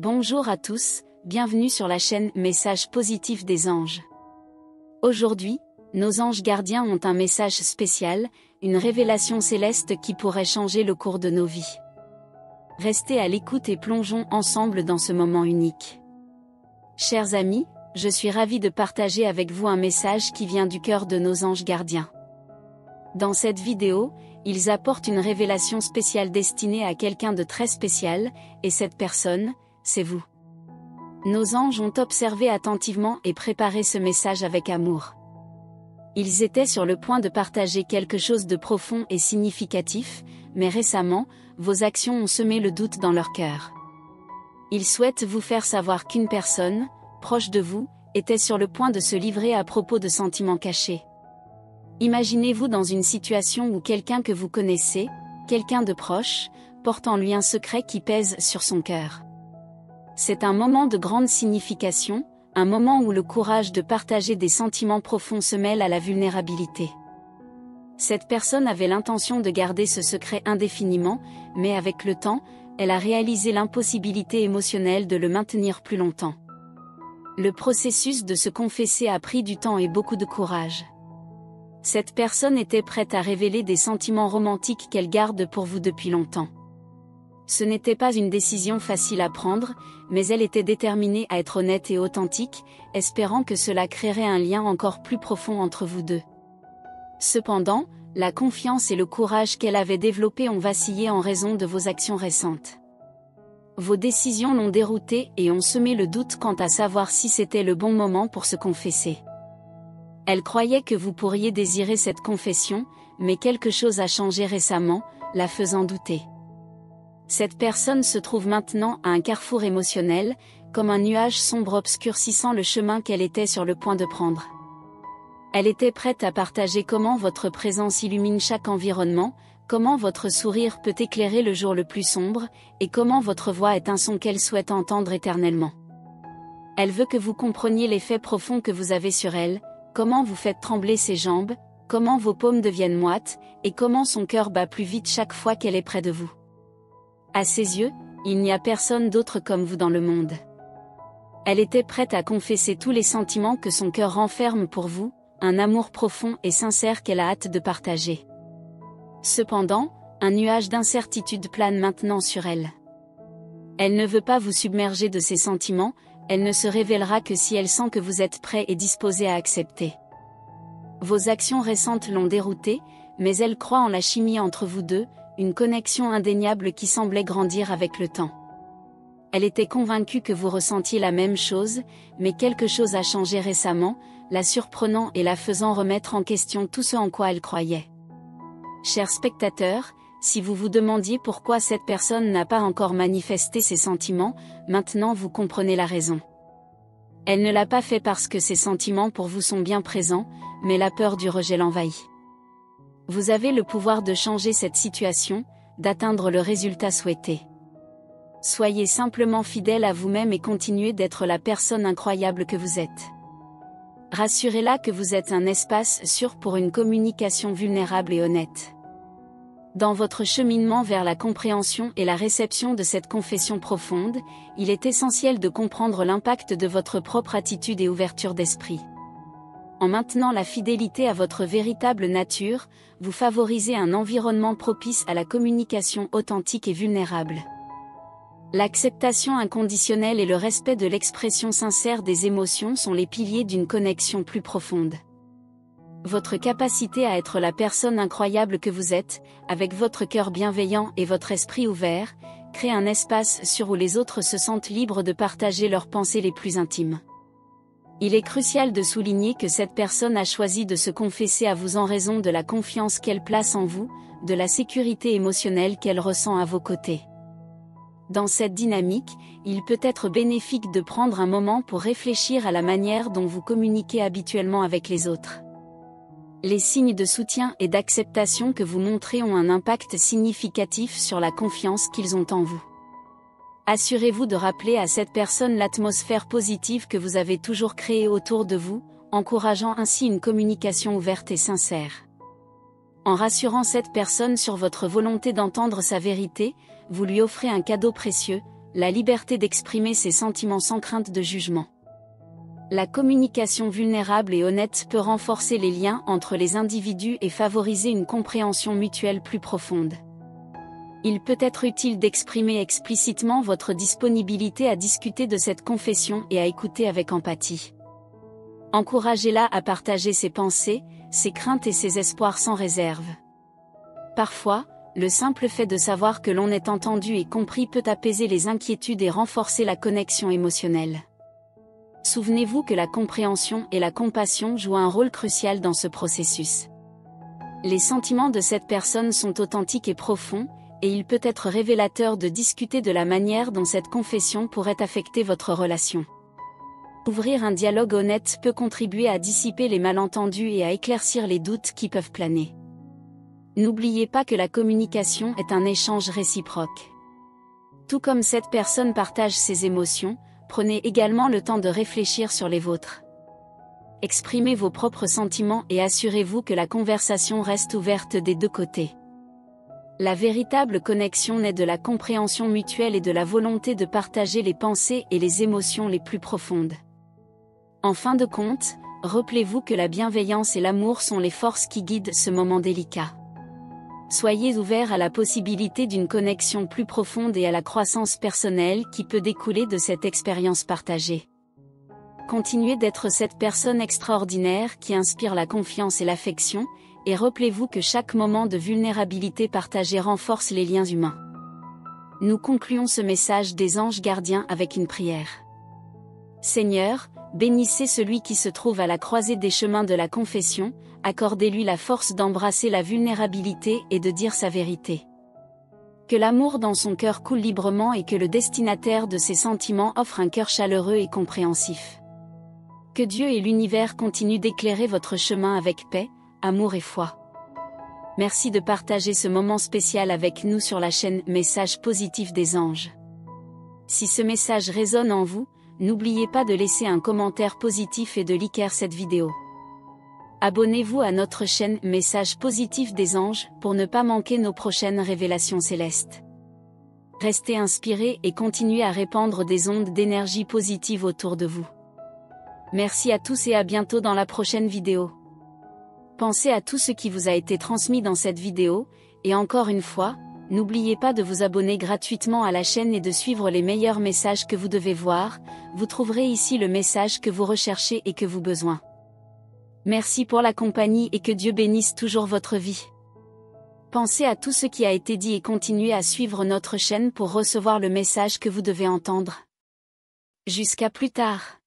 Bonjour à tous, bienvenue sur la chaîne Message positif des anges. Aujourd'hui, nos anges gardiens ont un message spécial, une révélation céleste qui pourrait changer le cours de nos vies. Restez à l'écoute et plongeons ensemble dans ce moment unique. Chers amis, je suis ravie de partager avec vous un message qui vient du cœur de nos anges gardiens. Dans cette vidéo, ils apportent une révélation spéciale destinée à quelqu'un de très spécial, et cette personne, c'est vous. Nos anges ont observé attentivement et préparé ce message avec amour. Ils étaient sur le point de partager quelque chose de profond et significatif, mais récemment, vos actions ont semé le doute dans leur cœur. Ils souhaitent vous faire savoir qu'une personne, proche de vous, était sur le point de se livrer à propos de sentiments cachés. Imaginez-vous dans une situation où quelqu'un que vous connaissez, quelqu'un de proche, porte en lui un secret qui pèse sur son cœur. C'est un moment de grande signification, un moment où le courage de partager des sentiments profonds se mêle à la vulnérabilité. Cette personne avait l'intention de garder ce secret indéfiniment, mais avec le temps, elle a réalisé l'impossibilité émotionnelle de le maintenir plus longtemps. Le processus de se confesser a pris du temps et beaucoup de courage. Cette personne était prête à révéler des sentiments romantiques qu'elle garde pour vous depuis longtemps. Ce n'était pas une décision facile à prendre, mais elle était déterminée à être honnête et authentique, espérant que cela créerait un lien encore plus profond entre vous deux. Cependant, la confiance et le courage qu'elle avait développés ont vacillé en raison de vos actions récentes. Vos décisions l'ont déroutée et ont semé le doute quant à savoir si c'était le bon moment pour se confesser. Elle croyait que vous pourriez désirer cette confession, mais quelque chose a changé récemment, la faisant douter. Cette personne se trouve maintenant à un carrefour émotionnel, comme un nuage sombre obscurcissant le chemin qu'elle était sur le point de prendre. Elle était prête à partager comment votre présence illumine chaque environnement, comment votre sourire peut éclairer le jour le plus sombre, et comment votre voix est un son qu'elle souhaite entendre éternellement. Elle veut que vous compreniez l'effet profond que vous avez sur elle, comment vous faites trembler ses jambes, comment vos paumes deviennent moites, et comment son cœur bat plus vite chaque fois qu'elle est près de vous. À ses yeux, il n'y a personne d'autre comme vous dans le monde. Elle était prête à confesser tous les sentiments que son cœur renferme pour vous, un amour profond et sincère qu'elle a hâte de partager. Cependant, un nuage d'incertitude plane maintenant sur elle. Elle ne veut pas vous submerger de ses sentiments, elle ne se révélera que si elle sent que vous êtes prêt et disposé à accepter. Vos actions récentes l'ont déroutée, mais elle croit en la chimie entre vous deux, une connexion indéniable qui semblait grandir avec le temps. Elle était convaincue que vous ressentiez la même chose, mais quelque chose a changé récemment, la surprenant et la faisant remettre en question tout ce en quoi elle croyait. Chers spectateurs, si vous vous demandiez pourquoi cette personne n'a pas encore manifesté ses sentiments, maintenant vous comprenez la raison. Elle ne l'a pas fait parce que ses sentiments pour vous sont bien présents, mais la peur du rejet l'envahit. Vous avez le pouvoir de changer cette situation, d'atteindre le résultat souhaité. Soyez simplement fidèle à vous-même et continuez d'être la personne incroyable que vous êtes. Rassurez-la que vous êtes un espace sûr pour une communication vulnérable et honnête. Dans votre cheminement vers la compréhension et la réception de cette confession profonde, il est essentiel de comprendre l'impact de votre propre attitude et ouverture d'esprit. En maintenant la fidélité à votre véritable nature, vous favorisez un environnement propice à la communication authentique et vulnérable. L'acceptation inconditionnelle et le respect de l'expression sincère des émotions sont les piliers d'une connexion plus profonde. Votre capacité à être la personne incroyable que vous êtes, avec votre cœur bienveillant et votre esprit ouvert, crée un espace sûr où les autres se sentent libres de partager leurs pensées les plus intimes. Il est crucial de souligner que cette personne a choisi de se confesser à vous en raison de la confiance qu'elle place en vous, de la sécurité émotionnelle qu'elle ressent à vos côtés. Dans cette dynamique, il peut être bénéfique de prendre un moment pour réfléchir à la manière dont vous communiquez habituellement avec les autres. Les signes de soutien et d'acceptation que vous montrez ont un impact significatif sur la confiance qu'ils ont en vous. Assurez-vous de rappeler à cette personne l'atmosphère positive que vous avez toujours créée autour de vous, encourageant ainsi une communication ouverte et sincère. En rassurant cette personne sur votre volonté d'entendre sa vérité, vous lui offrez un cadeau précieux, la liberté d'exprimer ses sentiments sans crainte de jugement. La communication vulnérable et honnête peut renforcer les liens entre les individus et favoriser une compréhension mutuelle plus profonde. Il peut être utile d'exprimer explicitement votre disponibilité à discuter de cette confession et à écouter avec empathie. Encouragez-la à partager ses pensées, ses craintes et ses espoirs sans réserve. Parfois, le simple fait de savoir que l'on est entendu et compris peut apaiser les inquiétudes et renforcer la connexion émotionnelle. Souvenez-vous que la compréhension et la compassion jouent un rôle crucial dans ce processus. Les sentiments de cette personne sont authentiques et profonds, et il peut être révélateur de discuter de la manière dont cette confession pourrait affecter votre relation. Ouvrir un dialogue honnête peut contribuer à dissiper les malentendus et à éclaircir les doutes qui peuvent planer. N'oubliez pas que la communication est un échange réciproque. Tout comme cette personne partage ses émotions, prenez également le temps de réfléchir sur les vôtres. Exprimez vos propres sentiments et assurez-vous que la conversation reste ouverte des deux côtés. La véritable connexion naît de la compréhension mutuelle et de la volonté de partager les pensées et les émotions les plus profondes. En fin de compte, rappelez-vous que la bienveillance et l'amour sont les forces qui guident ce moment délicat. Soyez ouverts à la possibilité d'une connexion plus profonde et à la croissance personnelle qui peut découler de cette expérience partagée. Continuez d'être cette personne extraordinaire qui inspire la confiance et l'affection, et rappelez-vous que chaque moment de vulnérabilité partagée renforce les liens humains. Nous concluons ce message des anges gardiens avec une prière. Seigneur, bénissez celui qui se trouve à la croisée des chemins de la confession, accordez-lui la force d'embrasser la vulnérabilité et de dire sa vérité. Que l'amour dans son cœur coule librement et que le destinataire de ses sentiments offre un cœur chaleureux et compréhensif. Que Dieu et l'univers continuent d'éclairer votre chemin avec paix, amour et foi. Merci de partager ce moment spécial avec nous sur la chaîne Message Positif des Anges. Si ce message résonne en vous, n'oubliez pas de laisser un commentaire positif et de liker cette vidéo. Abonnez-vous à notre chaîne Message Positif des Anges pour ne pas manquer nos prochaines révélations célestes. Restez inspirés et continuez à répandre des ondes d'énergie positive autour de vous. Merci à tous et à bientôt dans la prochaine vidéo. Pensez à tout ce qui vous a été transmis dans cette vidéo, et encore une fois, n'oubliez pas de vous abonner gratuitement à la chaîne et de suivre les meilleurs messages que vous devez voir, vous trouverez ici le message que vous recherchez et que vous avez besoin. Merci pour la compagnie et que Dieu bénisse toujours votre vie. Pensez à tout ce qui a été dit et continuez à suivre notre chaîne pour recevoir le message que vous devez entendre. Jusqu'à plus tard.